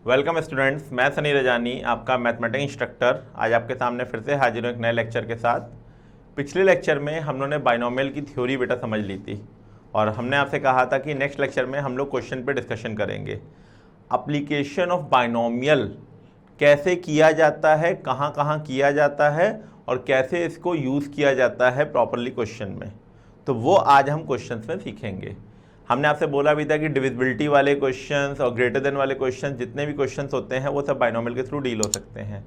Welcome students, मैं सनी रजानी, आपका mathematics instructor. आज आपके सामने फिर से हाजिर हूँ एक नए लेक्चर के साथ। पिछले लेक्चर में हम लोगों ने बाइनोमियल की थ्योरी बेटा समझ ली थी और हमने आपसे कहा था कि नेक्स्ट लेक्चर में हम लोग क्वेश्चन पे डिस्कशन करेंगे। एप्लीकेशन ऑफ बाइनोमियल कैसे किया जाता है, कहाँ कहाँ किया जाता है और कैसे इसको यूज़ किया जाता है प्रॉपरली क्वेश्चन में, तो वो आज हम क्वेश्चंस में सीखेंगे। हमने आपसे बोला भी था कि डिविजिबिलिटी वाले क्वेश्चंस और ग्रेटर देन वाले क्वेश्चंस, जितने भी क्वेश्चंस होते हैं वो सब बाइनोमियल के थ्रू डील हो सकते हैं।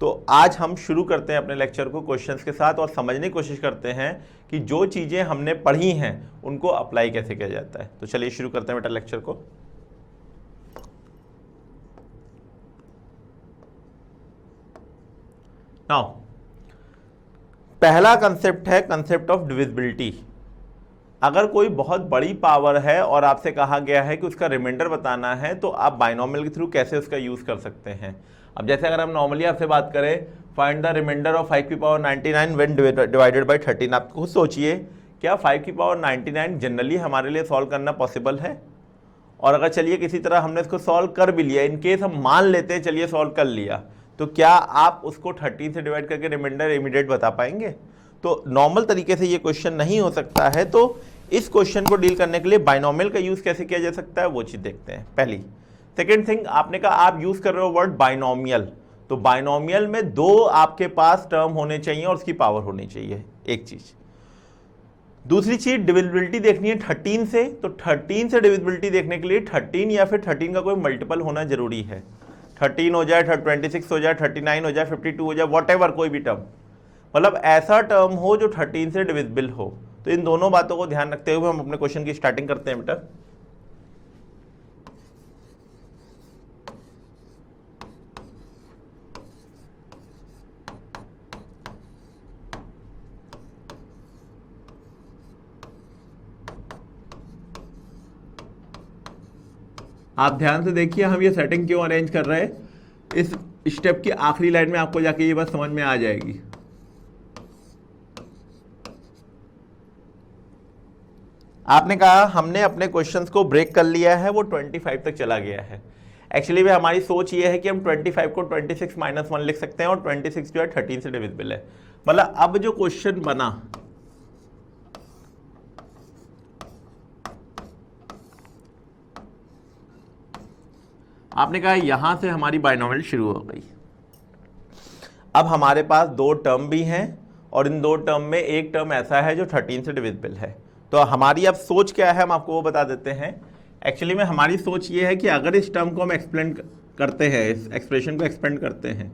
तो आज हम शुरू करते हैं अपने लेक्चर को क्वेश्चंस के साथ और समझने की कोशिश करते हैं कि जो चीज़ें हमने पढ़ी हैं उनको अप्लाई कैसे किया जाता है। तो चलिए शुरू करते हैं बेटा लेक्चर को। नाउ पहला कंसेप्ट है कंसेप्ट ऑफ डिविजिबिलिटी। अगर कोई बहुत बड़ी पावर है और आपसे कहा गया है कि उसका रिमाइंडर बताना है, तो आप बाइनोमियल के थ्रू कैसे उसका यूज़ कर सकते हैं। अब जैसे अगर हम नॉर्मली आपसे बात करें, फाइंड द रिमाइंडर ऑफ 5 की पावर 99 व्हेन डिवाइडेड बाय 13। आप खुद सोचिए, क्या 5 की पावर 99 जनरली हमारे लिए सॉल्व करना पॉसिबल है? और अगर चलिए किसी तरह हमने इसको सॉल्व कर भी लिया, इन केस हम मान लेते हैं चलिए सॉल्व कर लिया, तो क्या आप उसको 13 से डिवाइड करके रिमाइंडर इमीडिएट बता पाएंगे? तो नॉर्मल तरीके से ये क्वेश्चन नहीं हो सकता है। तो इस क्वेश्चन को डील करने के लिए बाइनोमियल का यूज कैसे किया जा सकता है वो चीज देखते हैं पहली। सेकेंड थिंग, आपने कहा आप यूज कर रहे हो वर्ड बाइनोमियल, तो बाइनोमियल में दो आपके पास टर्म होने चाहिए और उसकी पावर होनी चाहिए, एक चीज। दूसरी चीज, डिविजिबिलिटी देखनी है 13 से, तो 13 से डिविजिबिलिटी देखने के लिए 13 या फिर 13 का कोई मल्टीपल होना जरूरी है। 13 हो जाए, 26 हो जाए, 39 हो जाए, 52 हो जाए, वॉट कोई भी टर्म, मतलब ऐसा टर्म हो जो 13 से डिविजिबल हो। तो इन दोनों बातों को ध्यान रखते हुए हम अपने क्वेश्चन की स्टार्टिंग करते हैं बेटा। आप ध्यान से देखिए, हम ये सेटिंग क्यों अरेंज कर रहे हैं। इस स्टेप की आखिरी लाइन में आपको जाके ये बात समझ में आ जाएगी। आपने कहा हमने अपने क्वेश्चंस को ब्रेक कर लिया है, वो 25 तक चला गया है। एक्चुअली में हमारी सोच ये है कि हम 25 को 26 - 1 लिख सकते हैं और 26 जो है 13 से डिविजिबल है। मतलब अब जो क्वेश्चन बना, आपने कहा यहां से हमारी बाइनोमियल शुरू हो गई। अब हमारे पास दो टर्म भी हैं और इन दो टर्म में एक टर्म ऐसा है जो 13 से डिविजिबल है। तो हमारी अब सोच क्या है, हम आपको वो बता देते हैं। एक्चुअली में हमारी सोच ये है कि अगर इस टर्म को हम एक्सप्लेन करते हैं, इस एक्सप्रेशन को एक्सपेंड करते हैं,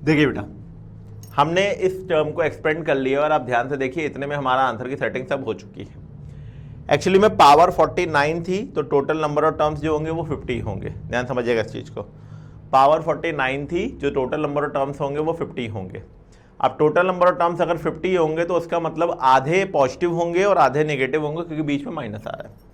देखिए बेटा, हमने इस टर्म को एक्सपेंड कर लिया और आप ध्यान से देखिए इतने में हमारा आंसर की सेटिंग सब हो चुकी है। एक्चुअली में पावर 49 थी, तो टोटल नंबर ऑफ टर्म्स जो होंगे वो 50 होंगे। ध्यान समझिएगा इस चीज को। पावर 49 थी, जो टोटल नंबर ऑफ टर्म्स होंगे वो 50 होंगे। अब टोटल नंबर ऑफ टर्म्स अगर 50 होंगे तो उसका मतलब आधे पॉजिटिव होंगे और आधे नेगेटिव होंगे, क्योंकि बीच में माइनस आ रहा है।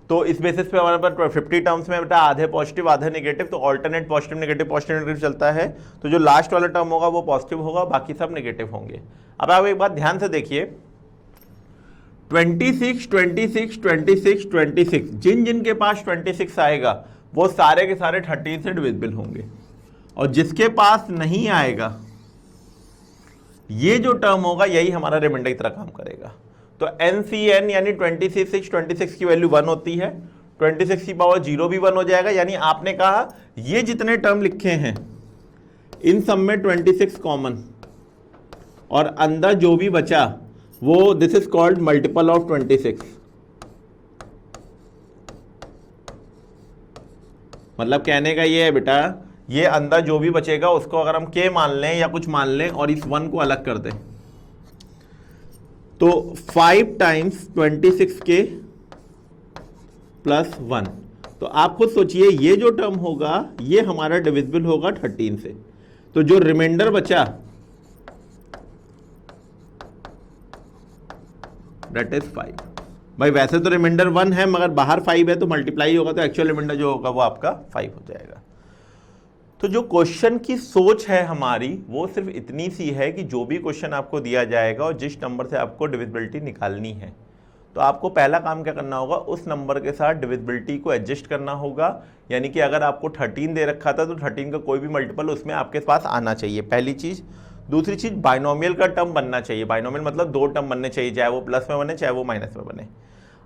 तो इस बेसिस पे हमारे पास 50 टर्म्स में बेटा आधे पॉजिटिव आधे नेगेटिव, तो ऑल्टरनेट पॉजिटिव नेगेटिव चलता है। तो जो लास्ट वाला टर्म होगा वो पॉजिटिव होगा, बाकी सब नेगेटिव होंगे। अब आप एक बात ध्यान से देखिए, 26 26 26 26, जिन जिन के पास 26 आएगा वो सारे के सारे 13 से डिविजिबल होंगे, और जिसके पास नहीं आएगा ये जो टर्म होगा यही हमारा रिमाइंडर की तरह काम करेगा। तो NCN यानी 26 26 की वैल्यू 1 होती है, 26 की पावर 0 भी 1 हो जाएगा। यानी आपने कहा ये जितने टर्म लिखे हैं इन सब में 26 कॉमन, और अंदर जो भी बचा वो this is called multiple of 26। मतलब कहने का ये है बेटा, ये अंदर जो भी बचेगा उसको अगर हम k मान लें या कुछ मान लें और इस 1 को अलग कर दें, तो 5 टाइम्स 26k प्लस 1। तो आप खुद सोचिए ये जो टर्म होगा ये हमारा डिविजिबल होगा 13 से। तो जो रिमाइंडर बचा दैट इज 5। भाई वैसे तो रिमाइंडर 1 है मगर बाहर 5 है तो मल्टीप्लाई होगा, तो एक्चुअल रिमाइंडर जो होगा वो आपका 5 हो जाएगा। तो जो क्वेश्चन की सोच है हमारी वो सिर्फ इतनी सी है कि जो भी क्वेश्चन आपको दिया जाएगा और जिस नंबर से आपको डिविजिबिलिटी निकालनी है, तो आपको पहला काम क्या करना होगा, उस नंबर के साथ डिविजिबिलिटी को एडजस्ट करना होगा। यानी कि अगर आपको 13 दे रखा था तो 13 का कोई भी मल्टीपल उसमें आपके पास आना चाहिए, पहली चीज़। दूसरी चीज़, बाइनोमियल का टर्म बनना चाहिए। बाइनोमियल मतलब 2 टर्म बनने चाहिए, चाहे वो प्लस में बने चाहे वो माइनस में बने।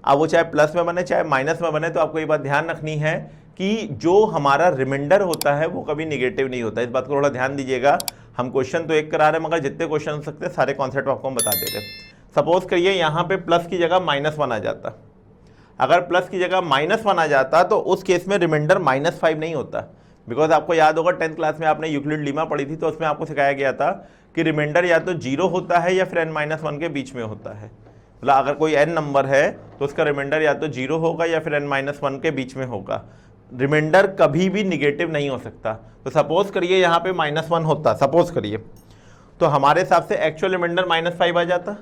अब वो चाहे प्लस में बने चाहे माइनस में बने, तो आपको ये बात ध्यान रखनी है कि जो हमारा रिमाइंडर होता है वो कभी निगेटिव नहीं होता। इस बात को थोड़ा ध्यान दीजिएगा। हम क्वेश्चन तो एक करा रहे हैं मगर जितने क्वेश्चन हो सकते हैं सारे कॉन्सेप्ट आपको हम बता देते हैं। सपोज करिए यहाँ पे प्लस की जगह -1 आ जाता। अगर प्लस की जगह -1 आ जाता तो उस केस में रिमाइंडर -5 नहीं होता। बिकॉज आपको याद होगा 10th क्लास में आपने यूक्लिड लीमा पढ़ी थी, तो उसमें आपको सिखाया गया था कि रिमाइंडर या तो 0 होता है या फिर n-1 के बीच में होता है। मतलब अगर कोई n नंबर है तो उसका रिमाइंडर या तो 0 होगा या फिर n-1 के बीच में होगा। रिमाइंडर कभी भी निगेटिव नहीं हो सकता। तो सपोज करिए यहाँ पे -1 होता, सपोज करिए, तो हमारे हिसाब से एक्चुअल रिमाइंडर -5 आ जाता।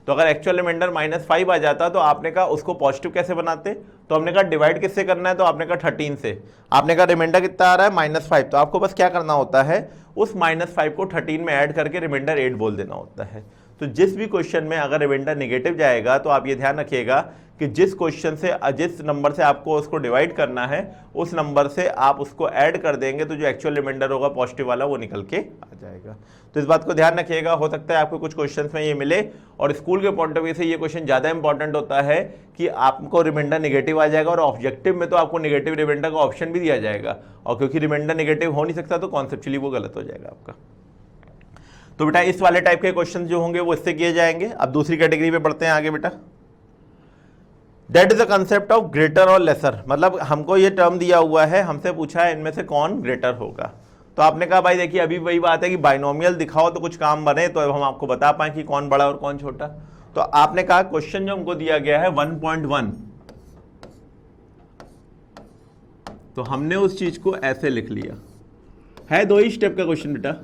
तो अगर एक्चुअल रिमाइंडर -5 आ जाता तो आपने कहा उसको पॉजिटिव कैसे बनाते, तो हमने कहा डिवाइड किससे करना है, तो आपने कहा 13 से। आपने कहा रिमाइंडर कितना आ रहा है -5, तो आपको बस क्या करना होता है, उस -5 को 13 में ऐड करके रिमाइंडर 8 बोल देना होता है। तो जिस भी क्वेश्चन में अगर रिमाइंडर नेगेटिव जाएगा तो आप ये ध्यान रखिएगा कि जिस क्वेश्चन से जिस नंबर से आपको उसको डिवाइड करना है उस नंबर से आप उसको ऐड कर देंगे, तो जो एक्चुअल रिमाइंडर होगा पॉजिटिव वाला वो निकल के आ जाएगा। तो इस बात को ध्यान रखिएगा। हो सकता है आपको कुछ क्वेश्चंस में ये मिले, और स्कूल के पॉइंट ऑफ व्यू से ये क्वेश्चन ज़्यादा इंपॉर्टेंट होता है कि आपको रिमाइंडर नेगेटिव आ जाएगा, और ऑब्जेक्टिव में तो आपको नेगेटिव रिमाइंडर का ऑप्शन भी दिया जाएगा, और क्योंकि रिमाइंडर नेगेटिव हो नहीं सकता तो कॉन्सेप्चुअली वो गलत हो जाएगा आपका। तो बेटा इस वाले टाइप के क्वेश्चन जो होंगे वो इससे किए जाएंगे। अब दूसरी कैटेगरी पे बढ़ते हैं आगे बेटा। That is a concept of greater और लेसर। मतलब हमको ये टर्म दिया हुआ है, हमसे पूछा है इनमें से कौन ग्रेटर होगा। तो आपने कहा भाई देखिए अभी वही बात है कि बाइनोमियल दिखाओ तो कुछ काम बने, तो अब हम आपको बता पाएं कि कौन बड़ा और कौन छोटा। तो आपने कहा क्वेश्चन जो हमको दिया गया है 1.1, तो हमने उस चीज को ऐसे लिख लिया है। 2 ही स्टेप का क्वेश्चन बेटा।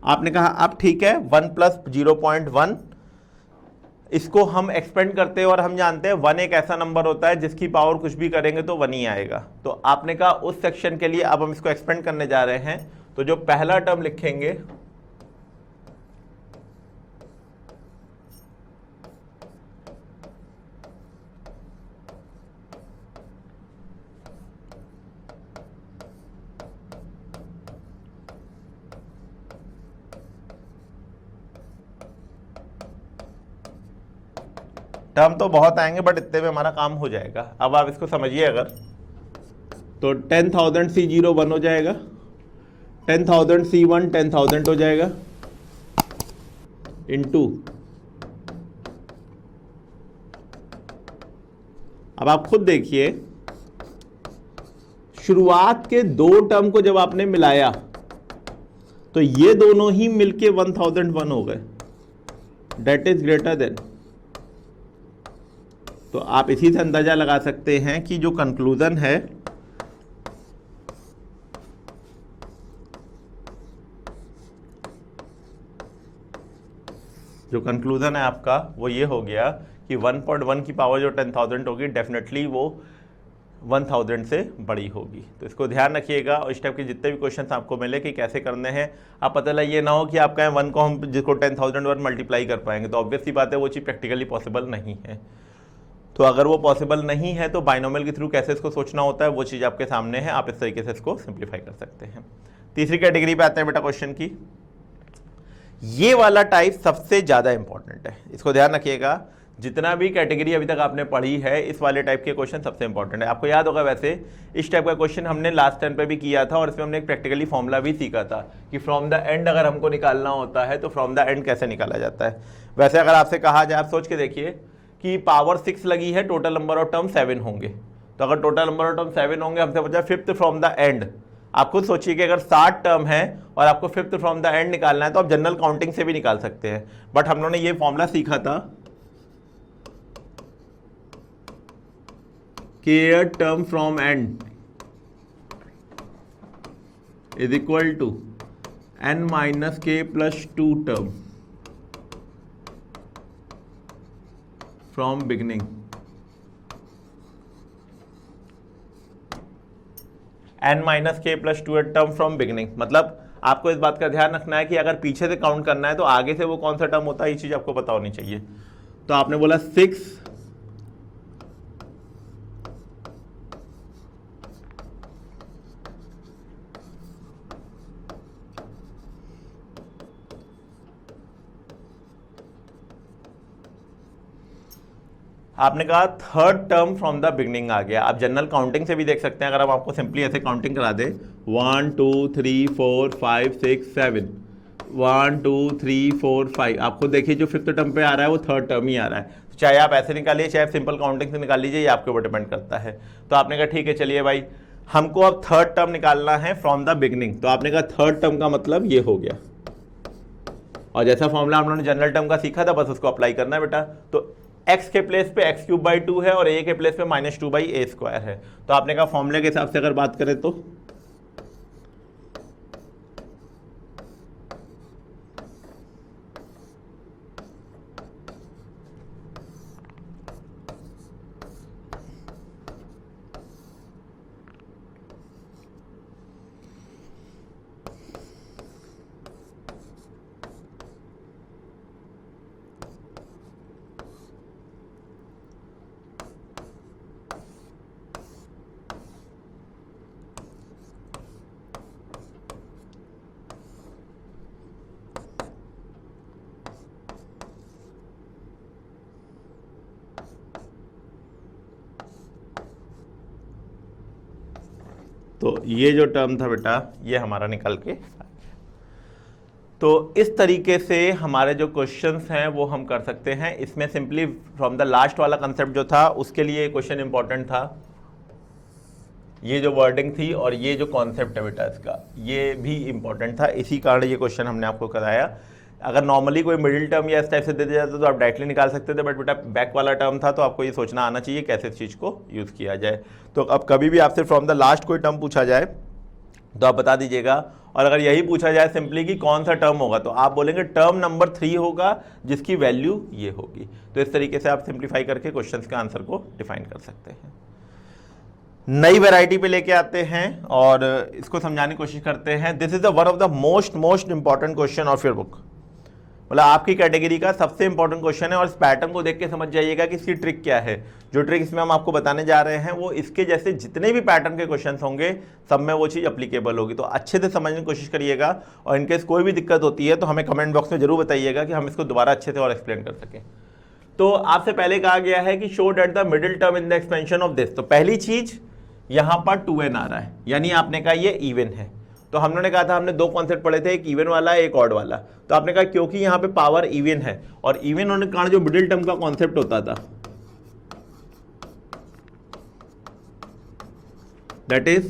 आपने कहा अब ठीक है 1 + 0.1, इसको हम एक्सपेंड करते हैं और हम जानते हैं 1 एक ऐसा नंबर होता है जिसकी पावर कुछ भी करेंगे तो 1 ही आएगा। तो आपने कहा उस सेक्शन के लिए अब हम इसको एक्सपेंड करने जा रहे हैं। तो जो पहला टर्म लिखेंगे टर्म तो बहुत आएंगे बट इतने में हमारा काम हो जाएगा। अब आप इसको समझिए, अगर तो 10,000 C0 1 हो जाएगा, 10,000 C1 10,000 हो जाएगा, इनटू, अब आप खुद देखिए शुरुआत के 2 टर्म को जब आपने मिलाया तो ये दोनों ही मिलके 1001 हो गए, दैट इज ग्रेटर देन। तो आप इसी से अंदाजा लगा सकते हैं कि जो कंक्लूजन है आपका वो ये हो गया कि 1.1 की पावर जो 10,000 होगी डेफिनेटली वो 1000 से बड़ी होगी। तो इसको ध्यान रखिएगा, और इस टाइप के जितने भी क्वेश्चन आपको मिले कि कैसे करने हैं, आप पता लगे ये ना हो कि आप कहें 1 को हम जिसको 10,000 मल्टीप्लाई कर पाएंगे, तो ऑब्वियस सी बात है वो चीज़ प्रैक्टिकली पॉसिबल नहीं है। तो अगर वो पॉसिबल नहीं है तो बाइनोमियल के थ्रू कैसे इसको सोचना होता है वो चीज़ आपके सामने है, आप इस तरीके से इसको सिंप्लीफाई कर सकते हैं। तीसरी कैटेगरी पे आते हैं बेटा क्वेश्चन की। ये वाला टाइप सबसे ज़्यादा इंपॉर्टेंट है, इसको ध्यान रखिएगा। जितना भी कैटेगरी अभी तक आपने पढ़ी है, इस वाले टाइप के क्वेश्चन सबसे इंपॉर्टेंट है। आपको याद होगा वैसे इस टाइप का क्वेश्चन हमने लास्ट टाइम पे भी किया था और इसमें हमने एक प्रैक्टिकली फॉर्मूला भी सीखा था कि फ्रॉम द एंड अगर हमको निकालना होता है तो फ्रॉम द एंड कैसे निकाला जाता है। वैसे अगर आपसे कहा जाए, आप सोच के देखिए कि पावर 6 लगी है, टोटल नंबर ऑफ टर्म 7 होंगे, तो अगर टोटल नंबर ऑफ टर्म 7 होंगे, हमसे पूछा फिफ्थ फ्रॉम द एंड। आप खुद सोचिए कि अगर 7 टर्म है और आपको फिफ्थ फ्रॉम द एंड निकालना है तो आप जनरल काउंटिंग से भी निकाल सकते हैं, बट हम लोगों ने ये फॉर्मूला सीखा था कि term from end is equal to n minus k plus 2 term from beginning. n minus k plus 2 term from beginning, मतलब आपको इस बात का ध्यान रखना है कि अगर पीछे से काउंट करना है तो आगे से वो कौन सा टर्म होता है, ये चीज आपको पता होनी चाहिए। तो आपने बोला 6 आपने कहा third term from the beginning आ गया। आप जनरल काउंटिंग से भी देख सकते हैं, अगर हम आपको सिंपली ऐसे काउंटिंग करा दे 1 2 3 4 5 6 7 1 2 3 4 5, आपको देखिए जो फिफ्थ टर्म पे आ रहा है वो थर्ड टर्म ही आ रहा है। चाहे आप ऐसे निकालिए चाहे आप सिंपल काउंटिंग से निकाल लीजिए, ये आपके ऊपर डिपेंड करता है। तो आपने कहा ठीक है चलिए भाई हमको अब थर्ड टर्म निकालना है फ्रॉम द बिगनिंग, तो आपने कहा थर्ड टर्म का मतलब ये हो गया, और जैसा फॉर्मूला हम लोगों ने जनरल टर्म का सीखा था बस उसको अप्लाई करना है बेटा। तो x के प्लेस पे x क्यूब बाई 2 है और a के प्लेस पे -2 बाई a स्क्वायर है। तो आपने कहा फॉर्मूले के हिसाब से अगर बात करें तो तो ये जो टर्म था बेटा ये हमारा निकल के। तो इस तरीके से हमारे जो क्वेश्चंस हैं वो हम कर सकते हैं। इसमें सिंपली फ्रॉम द लास्ट वाला कंसेप्ट जो था उसके लिए क्वेश्चन इंपॉर्टेंट था, ये जो वर्डिंग थी और ये जो कॉन्सेप्ट है बेटा इसका ये भी इंपॉर्टेंट था, इसी कारण ये क्वेश्चन हमने आपको कराया। अगर नॉर्मली कोई मिडिल टर्म या इस टाइप से दे दिया जाता तो आप डायरेक्टली निकाल सकते थे, बट बेटा बैक वाला टर्म था तो आपको ये सोचना आना चाहिए कैसे इस चीज़ को यूज़ किया जाए। तो अब कभी भी आपसे फ्रॉम द लास्ट कोई टर्म पूछा जाए तो आप बता दीजिएगा, और अगर यही पूछा जाए सिंपली कि कौन सा टर्म होगा तो आप बोलेंगे टर्म नंबर 3 होगा जिसकी वैल्यू ये होगी। तो इस तरीके से आप सिंप्लीफाई करके क्वेश्चन के आंसर को डिफाइन कर सकते हैं। नई वैरायटी पे लेके आते हैं और इसको समझाने की कोशिश करते हैं। This is the one of the most important question of your book, मतलब आपकी कैटेगरी का सबसे इंपॉर्टेंट क्वेश्चन है, और इस पैटर्न को देख के समझ जाइएगा कि इसकी ट्रिक क्या है। जो ट्रिक इसमें हम आपको बताने जा रहे हैं वो इसके जैसे जितने भी पैटर्न के क्वेश्चंस होंगे सब में वो चीज़ अप्लीकेबल होगी। तो अच्छे से समझने की कोशिश करिएगा, और इनकेस कोई भी दिक्कत होती है तो हमें कमेंट बॉक्स में जरूर बताइएगा कि हम इसको दोबारा अच्छे से और एक्सप्लेन कर सकें। तो आपसे पहले कहा गया है कि show that the middle term in the expansion of this. तो पहली चीज यहाँ पर 2n आ रहा है, यानी आपने कहा ये इवन है। तो हम लोगों ने कहा था, हमने दो कॉन्सेप्ट पढ़े थे, एक इवन वाला एक ऑड वाला। तो आपने कहा क्योंकि यहाँ पे पावर इवन है और इवन होने के कारण जो मिडिल टर्म का कॉन्सेप्ट होता था that is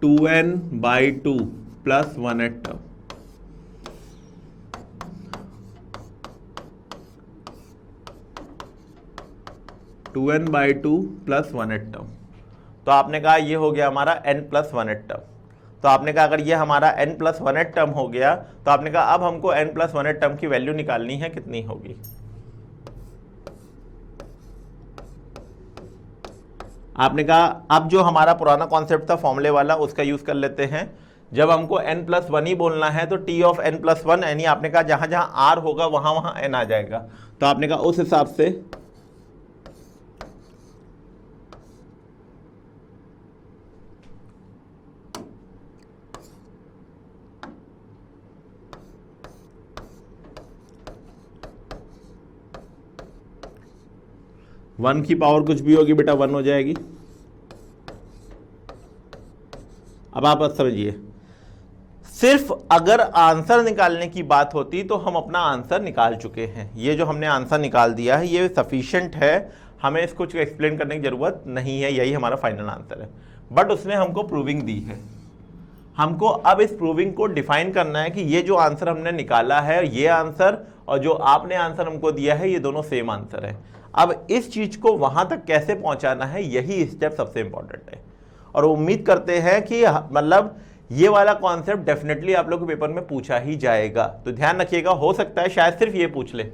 2n/2 plus 1th term. Two n by two plus 1th term. तो आपने कहा ये हो गया हमारा n+1th टर्म। तो आपने कहा अगर ये हमारा n+1th टर्म हो गया तो आपने कहा अब हमको n+1th टर्म की वैल्यू निकालनी है, कितनी होगी। आपने कहा अब जो हमारा पुराना कॉन्सेप्ट था फॉर्मूले वाला उसका यूज कर लेते हैं। जब हमको n+1 ही बोलना है तो t ऑफ n+1 यानी आपने कहा जहां जहां r होगा वहां वहां n आ जाएगा। तो आपने कहा उस हिसाब से 1 की पावर कुछ भी होगी बेटा 1 हो जाएगी। अब आप बस समझिए, सिर्फ अगर आंसर निकालने की बात होती तो हम अपना आंसर निकाल चुके हैं। ये जो हमने आंसर निकाल दिया है ये सफिशिएंट है, हमें इसको कुछ एक्सप्लेन करने की जरूरत नहीं है, यही हमारा फाइनल आंसर है। बट उसने हमको प्रूविंग दी है, हमको अब इस प्रूविंग को डिफाइन करना है कि ये जो आंसर हमने निकाला है ये आंसर और जो आपने आंसर हमको दिया है ये दोनों सेम आंसर है। अब इस चीज को वहां तक कैसे पहुंचाना है यही स्टेप सबसे इंपॉर्टेंट है, और उम्मीद करते हैं कि मतलब ये वाला कॉन्सेप्ट डेफिनेटली आप लोग के पेपर में पूछा ही जाएगा। तो ध्यान रखिएगा, हो सकता है शायद सिर्फ ये पूछ ले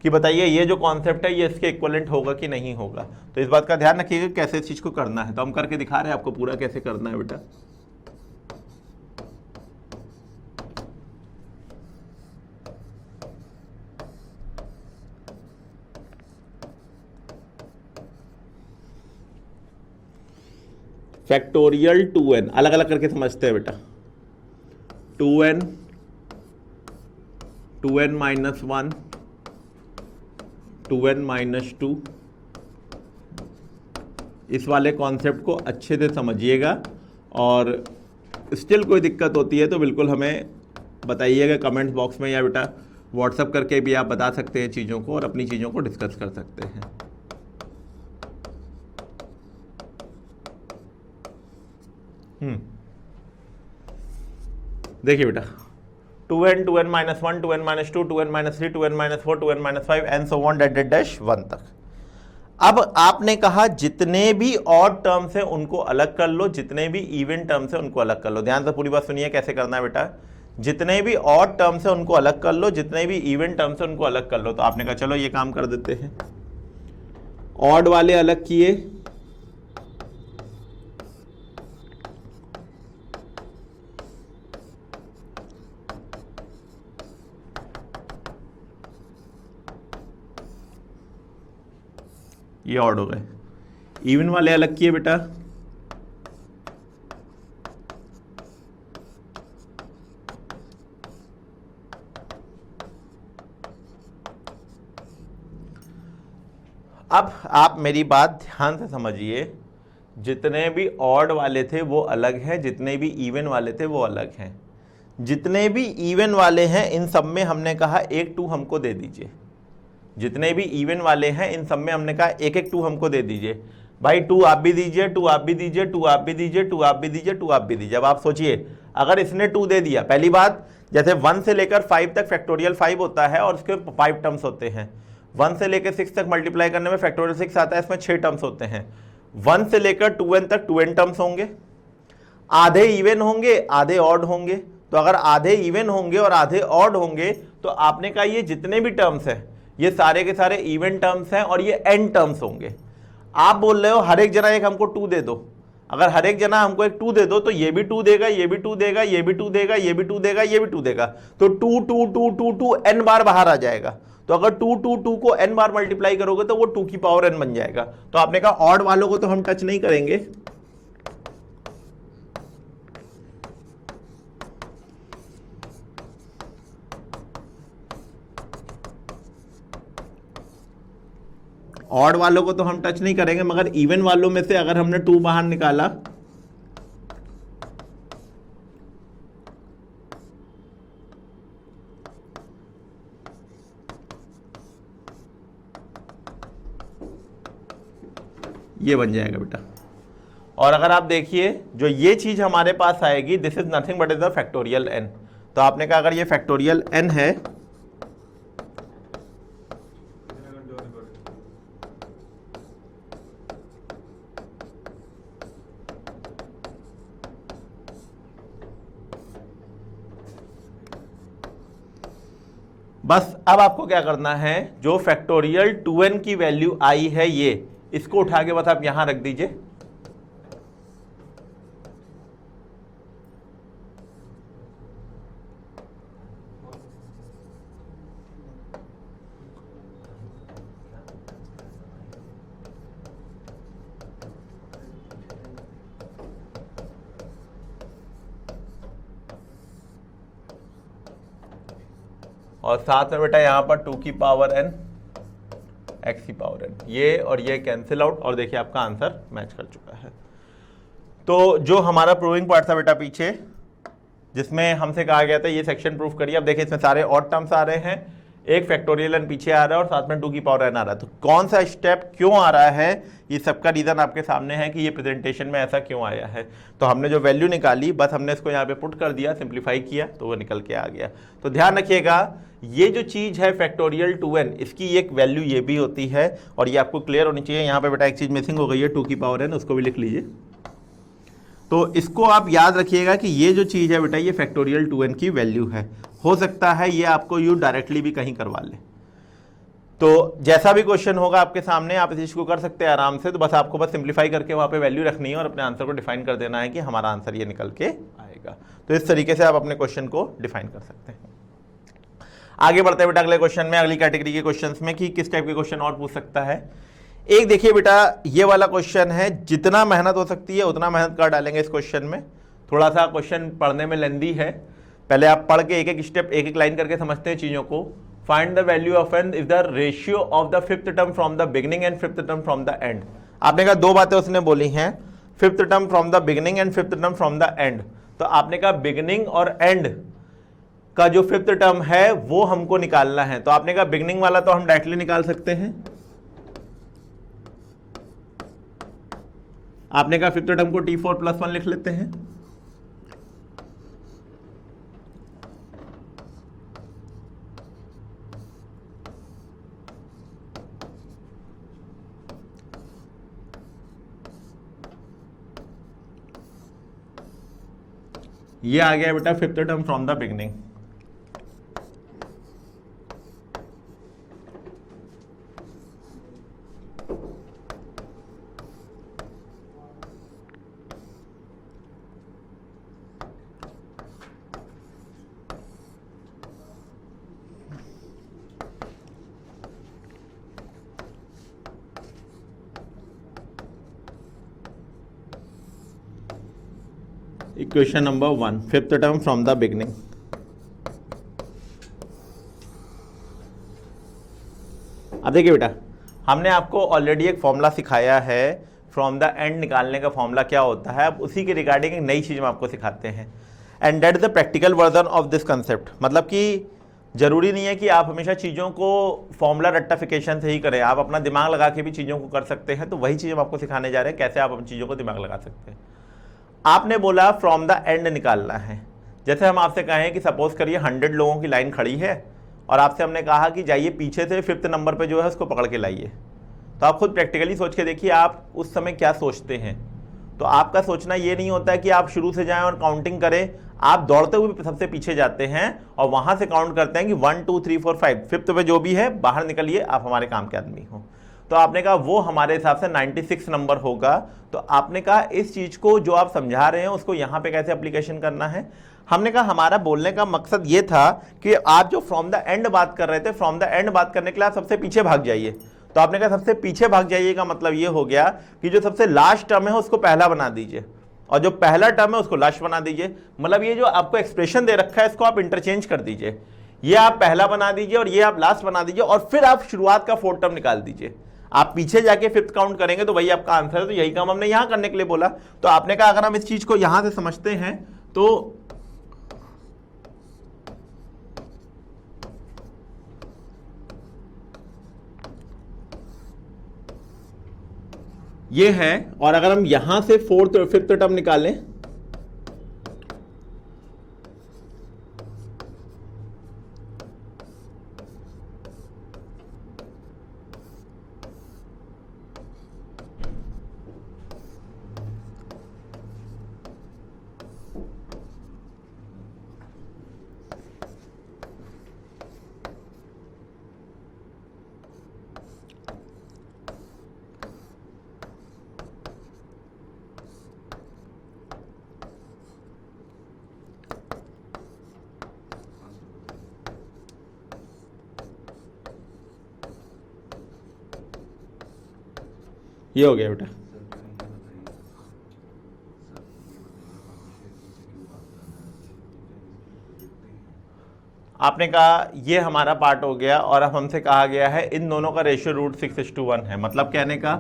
कि बताइए ये जो कॉन्सेप्ट है ये इसके इक्विवेलेंट होगा कि नहीं होगा। तो इस बात का ध्यान रखिएगा कैसे इस चीज को करना है। तो हम करके दिखा रहे हैं आपको पूरा कैसे करना है बेटा। फैक्टोरियल 2n अलग अलग करके समझते हैं बेटा। 2n 2n minus 1 2n minus 2, इस वाले कॉन्सेप्ट को अच्छे से समझिएगा, और स्टिल कोई दिक्कत होती है तो बिल्कुल हमें बताइएगा कमेंट्स बॉक्स में, या बेटा व्हाट्सएप करके भी आप बता सकते हैं चीज़ों को और अपनी चीज़ों को डिस्कस कर सकते हैं। देखिए बेटा 2n 2n minus 1 2n minus 2 2n minus 3 2n minus 4 2n minus 5 and so on dash dash 1 तक। अब आपने कहा जितने भी ऑड टर्म्स हैं उनको अलग कर लो, जितने भी इवन टर्म्स हैं उनको अलग कर लो। ध्यान से पूरी बात सुनिए कैसे करना है बेटा। जितने भी ऑड टर्म्स हैं उनको अलग कर लो, जितने भी इवन टर्म्स हैं उनको अलग कर लो। तो आपने कहा चलो ये काम कर देते हैं, ऑड वाले अलग किए, ये ऑड हो गए। इवन वाले अलग किए बेटा, अब आप मेरी बात ध्यान से समझिए, जितने भी ऑड वाले थे वो अलग हैं, जितने भी इवन वाले थे वो अलग हैं। जितने भी इवन वाले हैं इन सब में हमने कहा एक 2 हमको दे दीजिए, जितने भी इवन वाले हैं इन सब में हमने कहा एक एक 2 हमको दे दीजिए। भाई 2 आप भी दीजिए, 2 आप भी दीजिए, 2 आप भी दीजिए, 2 आप भी दीजिए, 2 आप भी दीजिए। अब आप सोचिए अगर इसने 2 दे दिया, पहली बात जैसे 1 से लेकर 5 तक फैक्टोरियल 5 होता है और उसके 5 टर्म्स होते हैं। 1 से लेकर 6 तक मल्टीप्लाई करने में फैक्टोरियल 6 आता है, इसमें 6 टर्म्स होते हैं। 1 से लेकर 2n तक 2n टर्म्स होंगे, आधे इवन होंगे आधे ऑड होंगे। तो अगर आधे इवन होंगे और आधे ऑड होंगे तो आपने कहा ये जितने भी टर्म्स हैं ये सारे के सारे इवन टर्म्स हैं और ये n टर्म्स होंगे। आप बोल रहे हो हर एक जना एक हमको 2 दे दो, अगर हर एक जना हमको एक 2 दे दो तो ये भी 2 देगा, ये भी 2 देगा, ये भी 2 देगा, ये भी 2 देगा, ये भी 2 देगा, तो 2 2 2 2 2 n बार बाहर आ जाएगा। तो अगर 2 2 2 को n बार मल्टीप्लाई करोगे तो वो 2 की पावर n बन जाएगा। तो आपने कहा ऑड वालों को तो हम टच नहीं करेंगे, ऑड वालों को तो हम टच नहीं करेंगे, मगर इवन वालों में से अगर हमने 2 बाहर निकाला ये बन जाएगा बेटा। और अगर आप देखिए जो ये चीज हमारे पास आएगी this is nothing but is the factorial n। तो आपने कहा अगर ये फैक्टोरियल n है बस अब आपको क्या करना है, जो फैक्टोरियल 2n की वैल्यू आई है ये इसको उठा के बस आप यहां रख दीजिए। और साथ में बेटा यहां पर 2 की पावर n एक्स की पावर एन, ये और ये कैंसिल आउट और देखिए आपका आंसर मैच कर चुका है। तो जो हमारा प्रूविंग पार्ट था बेटा पीछे, जिसमें हमसे कहा गया था ये सेक्शन प्रूफ करिए, अब देखिए इसमें सारे ऑड टर्म्स आ रहे हैं, एक फैक्टोरियल एन पीछे आ रहा है और साथ में 2 की पावर एन आ रहा है। तो कौन सा स्टेप क्यों आ रहा है, ये सबका रीजन आपके सामने है कि ये प्रेजेंटेशन में ऐसा क्यों आया है। तो हमने जो वैल्यू निकाली बस हमने इसको यहाँ पे पुट कर दिया, सिंप्लीफाई किया तो वो निकल के आ गया। तो ध्यान रखिएगा ये जो चीज है फैक्टोरियल 2n, इसकी एक वैल्यू ये भी होती है और ये आपको क्लियर होनी चाहिए। यहाँ पे बेटा एक चीज मिसिंग हो गई है, 2 की पावर एन, उसको भी लिख लीजिए। तो इसको आप याद रखिएगा कि ये जो चीज है बेटा ये फैक्टोरियल 2n की वैल्यू है। हो सकता है ये आपको यू डायरेक्टली भी कहीं करवा ले। तो जैसा भी क्वेश्चन होगा आपके सामने आप इस चीज को कर सकते हैं आराम से। तो बस आपको बस सिंप्लीफाई करके वहां पे वैल्यू रखनी है और अपने आंसर को डिफाइन कर देना है कि हमारा आंसर ये निकल के आएगा। तो इस तरीके से आप अपने क्वेश्चन को डिफाइन कर सकते हैं। आगे बढ़ते हैं बेटा अगले क्वेश्चन में, अगली कैटेगरी के क्वेश्चन में कि किस टाइप के क्वेश्चन और पूछ सकता है। एक देखिए बेटा ये वाला क्वेश्चन है, जितना मेहनत हो सकती है उतना मेहनत कर डालेंगे इस क्वेश्चन में। थोड़ा सा क्वेश्चन पढ़ने में लेंदी है, पहले आप पढ़ के एक एक स्टेप एक एक लाइन करके समझते हैं चीजों को। Find the value of n is the ratio of the fifth term from the beginning and fifth term from the end. आपने कहा 2 बातें उसने बोली हैं, fifth term from the beginning and fifth term from the end. तो आपने कहा beginning और एंड का जो फिफ्थ टर्म है वो हमको निकालना है। तो आपने कहा बिगिनिंग वाला तो हम डायरेक्टली निकाल सकते हैं। आपने कहा फिफ्थ टर्म को T4 + 1 लिख लेते हैं। ये आ गया बेटा fifth term from the beginning. Equation number 1, fifth term from the beginning. अब देखिए बेटा हमने आपको ऑलरेडी एक फॉर्मूला सिखाया है, फ्रॉम द एंड निकालने का फॉर्मूला क्या होता है। अब उसी के रिगार्डिंग एक नई चीज हम आपको सिखाते हैं, and that is the practical version of this concept. मतलब कि जरूरी नहीं है कि आप हमेशा चीज़ों को फॉर्मूला रट्टाफिकेशन से ही करें, आप अपना दिमाग लगा के भी चीज़ों को कर सकते हैं। तो वही चीज़ हम आपको सिखाने जा रहे हैं, कैसे आप अपनी चीज़ों को दिमाग लगा सकते हैं। आपने बोला फ्रॉम द एंड निकालना है। जैसे हम आपसे कहें कि सपोज करिए 100 लोगों की लाइन खड़ी है और आपसे हमने कहा कि जाइए पीछे से 5th नंबर पे जो है उसको पकड़ के लाइए। तो आप खुद प्रैक्टिकली सोच के देखिए आप उस समय क्या सोचते हैं। तो आपका सोचना ये नहीं होता है कि आप शुरू से जाएं और काउंटिंग करें, आप दौड़ते हुए सबसे पीछे जाते हैं और वहां से काउंट करते हैं कि 1 2 3 4 5, 5th पे जो भी है बाहर निकलिए, आप हमारे काम के आदमी हो। तो आपने कहा वो हमारे हिसाब से 96 नंबर होगा। तो आपने कहा इस चीज को जो आप समझा रहे हैं उसको यहाँ पे कैसे एप्लीकेशन करना है। हमने कहा हमारा बोलने का मकसद ये था कि आप जो फ्रॉम द एंड बात कर रहे थे, फ्रॉम द एंड बात करने के लिए आप सबसे पीछे भाग जाइए। तो आपने कहा सबसे पीछे भाग जाइए का मतलब ये हो गया कि जो सबसे लास्ट टर्म है उसको पहला बना दीजिए और जो पहला टर्म है उसको लास्ट बना दीजिए। मतलब ये जो आपको एक्सप्रेशन दे रखा है इसको आप इंटरचेंज कर दीजिए, ये आप पहला बना दीजिए और ये आप लास्ट बना दीजिए और फिर आप शुरुआत का 4th टर्म निकाल दीजिए। आप पीछे जाके 5th काउंट करेंगे तो वही आपका आंसर है। तो यही काम हमने यहां करने के लिए बोला। तो आपने कहा अगर हम इस चीज को यहां से समझते हैं तो ये है, और अगर हम यहां से 4th और 5th टर्म निकालें ये हो गया बेटा। आपने कहा ये हमारा पार्ट हो गया, और अब हमसे कहा गया है इन दोनों का रेशियो √6:1 है। मतलब कहने का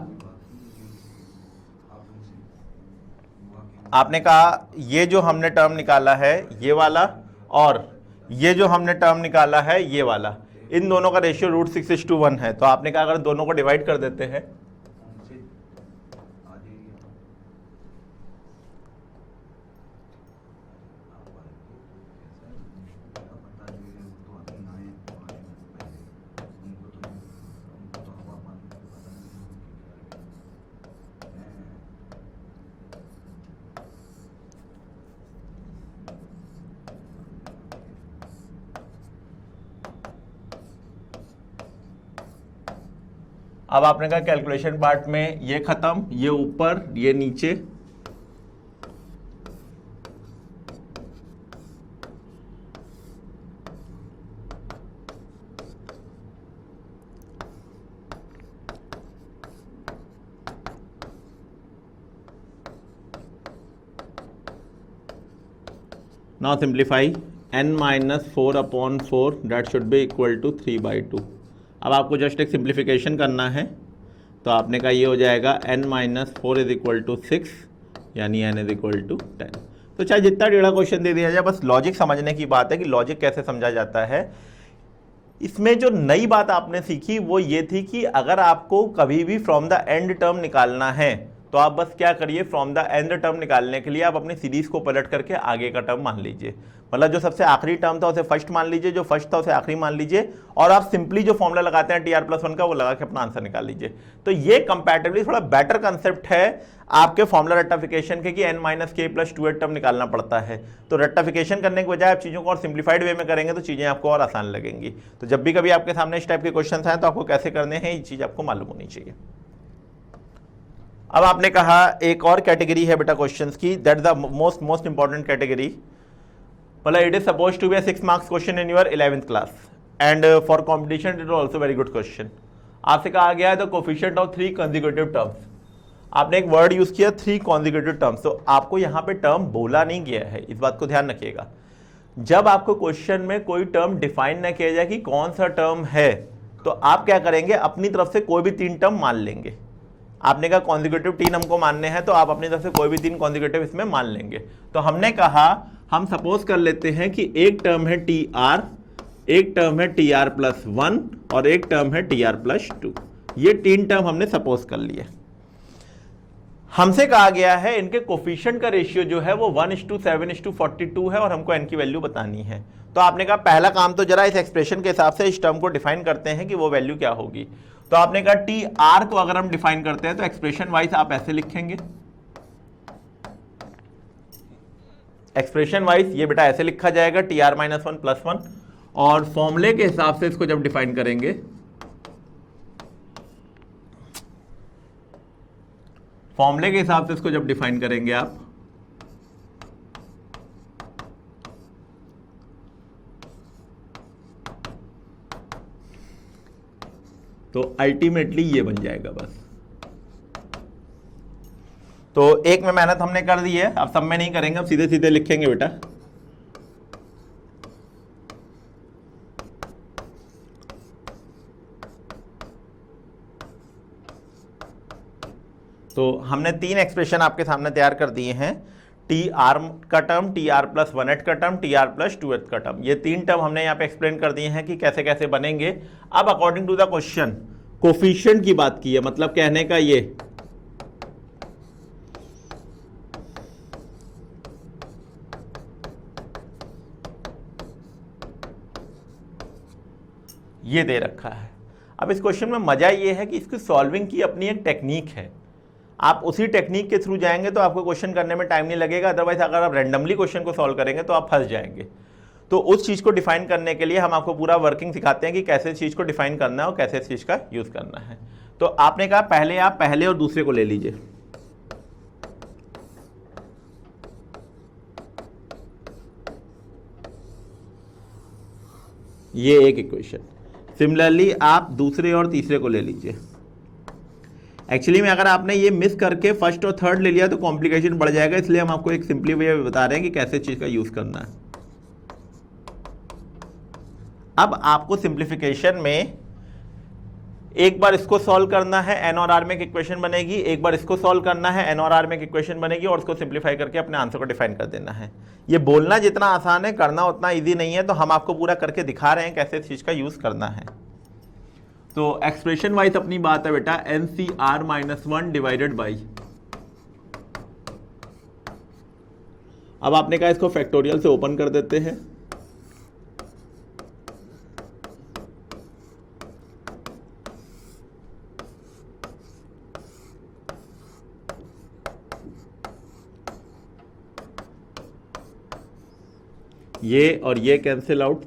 आपने कहा ये जो हमने टर्म निकाला है ये वाला, और ये जो हमने टर्म निकाला है ये वाला, इन दोनों का रेशियो √6:1 है। तो आपने कहा अगर दोनों को डिवाइड कर देते हैं, अब आपने कहा कैलकुलेशन पार्ट में ये खत्म, ये ऊपर, ये नीचे, now simplify n-4/4 that should be equal to 3/2। अब आपको जस्ट एक सिंप्लीफिकेशन करना है, तो आपने कहा ये हो जाएगा n-4 = 6, यानी n = 10। तो चाहे जितना टेढ़ा क्वेश्चन दे दिया जाए, बस लॉजिक समझने की बात है कि लॉजिक कैसे समझा जाता है। इसमें जो नई बात आपने सीखी वो ये थी कि अगर आपको कभी भी फ्रॉम द एंड टर्म निकालना है तो आप बस क्या करिए, फ्रॉम द एंड टर्म निकालने के लिए आप अपनी सीरीज को पलट करके आगे का टर्म मान लीजिए। मतलब जो सबसे आखिरी टर्म था उसे फर्स्ट मान लीजिए, जो फर्स्ट था उसे आखिरी मान लीजिए, और आप सिंपली जो फॉर्मूला लगाते हैं TR+1 का वो लगा के अपना आंसर निकाल लीजिए। तो ये कंपैरेटिवली थोड़ा बेटर कंसेप्ट है आपके फॉर्मूला रेक्टिफिकेशन के कि n-k+2 टर्म निकालना पड़ता है। तो रेक्टिफिकेशन करने के बजाय आप चीज़ों को और सिंप्लीफाइड वे में करेंगे तो चीज़ें आपको और आसान लगेंगी। तो जब भी कभी आपके सामने इस टाइप के क्वेश्चन आए तो आपको कैसे करने हैं ये चीज़ आपको मालूम होनी चाहिए। अब आपने कहा एक और कैटेगरी है बेटा क्वेश्चंस की, that the most important category. मतलब it is suppose to be 6 marks question in your 11th class and for competition it is also very good question. आपसे कहा गया है the coefficient of 3 consecutive terms. आपने एक word use किया 3 consecutive terms, तो आपको यहाँ पे टर्म बोला नहीं गया है, इस बात को ध्यान रखिएगा। जब आपको क्वेश्चन में कोई टर्म डिफाइन न किया जाए कि कौन सा टर्म है, तो आप क्या करेंगे, अपनी तरफ से कोई भी 3 टर्म मान लेंगे। आपने कहा कॉन्जिक्यूटिव 3 हमको मानने हैं, तो आप अपनी तरफ से कोई भी 3 कॉन्जिक्यूटिव इसमें मान लेंगे। तो हमने कहा हम सपोज कर लेते हैं कि एक टर्म है TR, एक टर्म है TR+1 और एक टर्म है TR+2। ये 3 टर्म हमने सपोज कर लिए। हमसे कहा गया है इनके कोफिशिएंट का रेशियो जो है वो 1:7:42 है और हमको n की वैल्यू बतानी है। तो आपने कहा पहला काम तो जरा इस एक्सप्रेशन के हिसाब से इस टर्म को डिफाइन करते हैं कि वो वैल्यू क्या होगी। तो आपने कहा TR को अगर हम डिफाइन करते हैं तो एक्सप्रेशन वाइज आप ऐसे लिखेंगे, एक्सप्रेशन वाइज ये बेटा ऐसे लिखा जाएगा TR-1+1, और फॉर्मूले के हिसाब से इसको जब डिफाइन करेंगे, फॉर्मूले के हिसाब से इसको जब डिफाइन करेंगे आप, तो अल्टीमेटली ये बन जाएगा बस। तो एक में मेहनत हमने कर दी है, अब सब में नहीं करेंगे, अब सीधे सीधे लिखेंगे बेटा। तो हमने 3 एक्सप्रेशन आपके सामने तैयार कर दिए हैं, TR का टर्म, TR+1 का टर्म, TR+2 का टर्म। ये 3 टर्म हमने यहाँ पे एक्सप्लेन कर दिए हैं कि कैसे कैसे बनेंगे। अब according to the question coefficient की बात की है, मतलब कहने का ये दे रखा है। अब इस क्वेश्चन में मजा ये है कि इसकी सॉल्विंग की अपनी एक टेक्निक है, आप उसी टेक्निक के थ्रू जाएंगे तो आपको क्वेश्चन करने में टाइम नहीं लगेगा। अदरवाइज अगर आप रैंडमली क्वेश्चन को सॉल्व करेंगे तो आप फंस जाएंगे। तो उस चीज़ को डिफाइन करने के लिए हम आपको पूरा वर्किंग सिखाते हैं कि कैसे इस चीज़ को डिफाइन करना है और कैसे इस चीज़ का यूज़ करना है। तो आपने कहा पहले आप पहले और दूसरे को ले लीजिए। ये एक इक्वेशन, सिमिलरली आप दूसरे और तीसरे को ले लीजिए। एक्चुअली में अगर आपने ये मिस करके फर्स्ट और थर्ड ले लिया तो कॉम्प्लिकेशन बढ़ जाएगा, इसलिए हम आपको एक सिंपली वे बता रहे हैं कि कैसे चीज़ का यूज़ करना है। अब आपको सिंप्लीफिकेशन में एक बार इसको सॉल्व करना है, एन और आर में एक इक्वेशन बनेगी, एक बार इसको सॉल्व करना है, एन और आर में एक इक्वेशन बनेगी, और उसको सिंप्लीफाई करके अपने आंसर को डिफाइन कर देना है। ये बोलना जितना आसान है, करना उतना इजी नहीं है, तो हम आपको पूरा करके दिखा रहे हैं कैसे इस चीज का यूज करना है। तो एक्सप्रेशन वाइज अपनी बात है बेटा, n c r minus 1 divided by, अब आपने कहा इसको फैक्टोरियल से ओपन कर देते हैं, ये और ये कैंसिल आउट।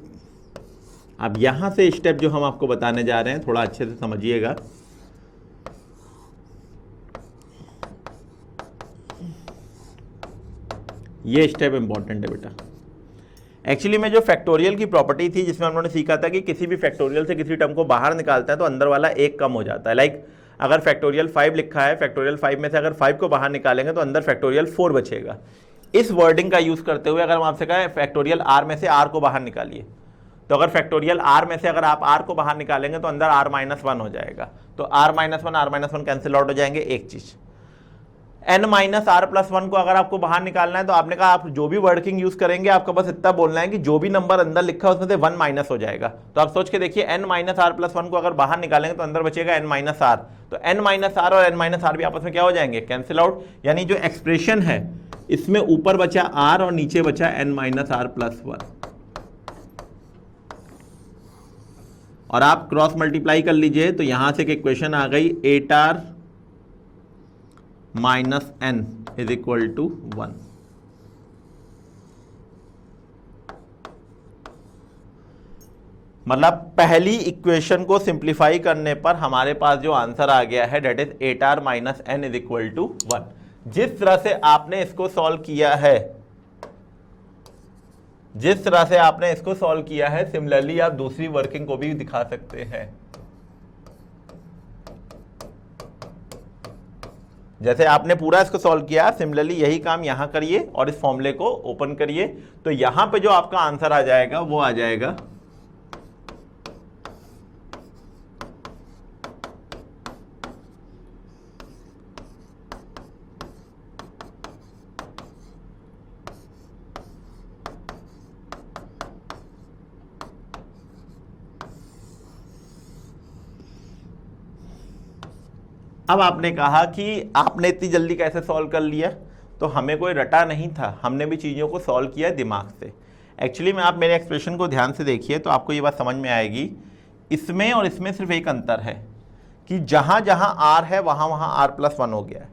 अब यहां से स्टेप जो हम आपको बताने जा रहे हैं थोड़ा अच्छे से समझिएगा। ये स्टेप इंपॉर्टेंट है बेटा। एक्चुअली में जो फैक्टोरियल की प्रॉपर्टी थी जिसमें हम लोगों ने सीखा था कि किसी भी फैक्टोरियल से किसी टर्म को बाहर निकालते हैं तो अंदर वाला एक कम हो जाता है। लाइक अगर फैक्टोरियल 5 लिखा है, फैक्टोरियल 5 में से अगर 5 को बाहर निकालेंगे तो अंदर फैक्टोरियल 4 बचेगा। इस वर्डिंग का यूज करते हुए अगर हम आपसे कहें फैक्टोरियल आर में से आर को बाहर निकालिए, तो अगर फैक्टोरियल आर में से अगर आप आर को बाहर निकालेंगे तो अंदर आर माइनस 1 हो जाएगा। तो r minus one cancel out हो जाएंगे, एक चीज। एन माइनस आर प्लस 1 को अगर आपको बाहर निकालना है तो आपने कहा आप जो भी वर्किंग यूज करेंगे आपका बस इतना बोलना है कि जो भी नंबर अंदर लिखा है उसमें से 1 माइनस हो जाएगा। तो आप सोच के देखिए, एन माइनस आर प्लस 1 को अगर बाहर निकालेंगे तो अंदर बचेगा एन माइनस आर। तो एन माइनस आर और एन माइनस आर भी आपस में क्या हो जाएंगे, कैंसिल आउट। यानी जो एक्सप्रेशन है इसमें ऊपर बचा आर और नीचे बचा एन माइनस आर प्लस 1, और आप क्रॉस मल्टीप्लाई कर लीजिए तो यहां से एक इक्वेशन आ गई 8r minus n is equal to 1। मतलब पहली इक्वेशन को सिंप्लीफाई करने पर हमारे पास जो आंसर आ गया है that is 8r minus n is equal to 1। जिस तरह से आपने इसको सॉल्व किया है, जिस तरह से आपने इसको सॉल्व किया है, सिमिलरली आप दूसरी वर्किंग को भी दिखा सकते हैं। जैसे आपने पूरा इसको सॉल्व किया, सिमिलरली यही काम यहां करिए और इस फॉर्मूले को ओपन करिए, तो यहां पे जो आपका आंसर आ जाएगा वो आ जाएगा अब आपने कहा कि आपने इतनी जल्दी कैसे सॉल्व कर लिया, तो हमें कोई रटा नहीं था, हमने भी चीज़ों को सॉल्व किया दिमाग से। एक्चुअली में आप मेरे एक्सप्रेशन को ध्यान से देखिए तो आपको ये बात समझ में आएगी, इसमें और इसमें सिर्फ एक अंतर है कि जहाँ जहाँ आर है वहाँ वहाँ आर प्लस 1 हो गया है।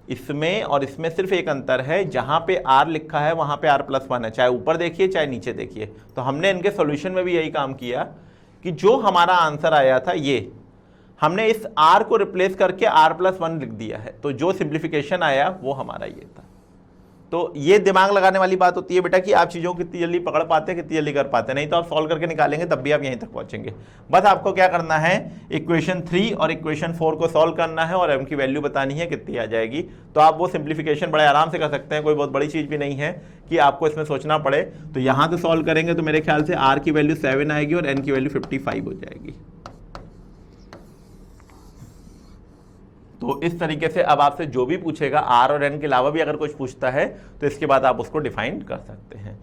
इसमें और इसमें सिर्फ एक अंतर है, जहाँ पे आर लिखा है वहाँ पे आर प्लस 1 है, चाहे ऊपर देखिए चाहे नीचे देखिए। तो हमने इनके सोल्यूशन में भी यही काम किया कि जो हमारा आंसर आया था ये हमने इस r को रिप्लेस करके r प्लस 1 लिख दिया है, तो जो सिंप्लीफिकेशन आया वो हमारा ये था। तो ये दिमाग लगाने वाली बात होती है बेटा कि आप चीज़ों को कितनी जल्दी पकड़ पाते हैं, कितनी जल्दी कर पाते हैं, नहीं तो आप सॉल्व करके निकालेंगे तब भी आप यहीं तक पहुंचेंगे। बस आपको क्या करना है, इक्वेशन 3 और इक्वेशन 4 को सॉल्व करना है और m की वैल्यू बतानी है कितनी आ जाएगी। तो आप वो सिंप्लीफिकेशन बड़े आराम से कर सकते हैं, कोई बहुत बड़ी चीज़ भी नहीं है कि आपको इसमें सोचना पड़े। तो यहाँ से सॉल्व करेंगे तो मेरे ख्याल से r की वैल्यू 7 आएगी और n की वैल्यू 55 हो जाएगी। तो इस तरीके से अब आपसे जो भी पूछेगा आर और एन के अलावा भी अगर कुछ पूछता है तो इसके बाद आप उसको डिफाइन कर सकते हैं।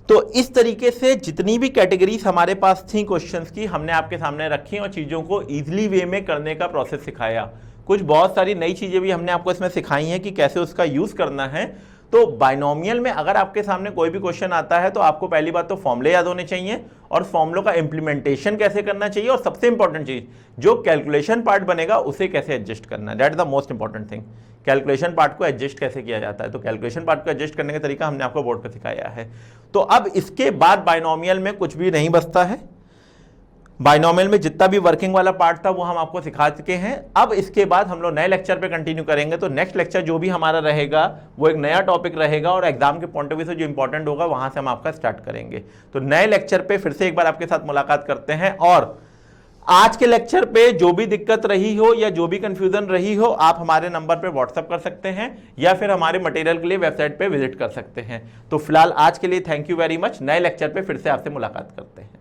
तो इस तरीके से जितनी भी कैटेगरीज हमारे पास थी क्वेश्चंस की हमने आपके सामने रखी और चीज़ों को इजीली वे में करने का प्रोसेस सिखाया। कुछ बहुत सारी नई चीज़ें भी हमने आपको इसमें सिखाई हैं कि कैसे उसका यूज़ करना है। तो बाइनोमियल में अगर आपके सामने कोई भी क्वेश्चन आता है तो आपको पहली बात तो फॉर्मूले याद होने चाहिए और फॉर्मूलों का इंप्लीमेंटेशन कैसे करना चाहिए, और सबसे इंपॉर्टेंट चीज जो कैलकुलेशन पार्ट बनेगा उसे कैसे एडजस्ट करना है। That is the most important thing. Calculation part को एडजस्ट कैसे किया जाता है, तो कैलकुलेशन पार्ट को एडजस्ट करने का तरीका हमने आपको बोर्ड पर सिखाया है। तो अब इसके बाद बाइनोमियल में कुछ भी नहीं बचता है। बाइनोमियल में जितना भी वर्किंग वाला पार्ट था वो हम आपको सिखा चुके हैं। अब इसके बाद हम लोग नए लेक्चर पे कंटिन्यू करेंगे। तो नेक्स्ट लेक्चर जो भी हमारा रहेगा वो एक नया टॉपिक रहेगा और एग्जाम के पॉइंट ऑफ व्यू से जो इंपॉर्टेंट होगा वहां से हम आपका स्टार्ट करेंगे। तो नए लेक्चर पे फिर से एक बार आपके साथ मुलाकात करते हैं और आज के लेक्चर पे जो भी दिक्कत रही हो या जो भी कंफ्यूजन रही हो, आप हमारे नंबर पे व्हाट्सएप कर सकते हैं या फिर हमारे मटेरियल के लिए वेबसाइट पे विजिट कर सकते हैं। तो फिलहाल आज के लिए थैंक यू वेरी मच। नए लेक्चर पे फिर से आपसे मुलाकात करते हैं।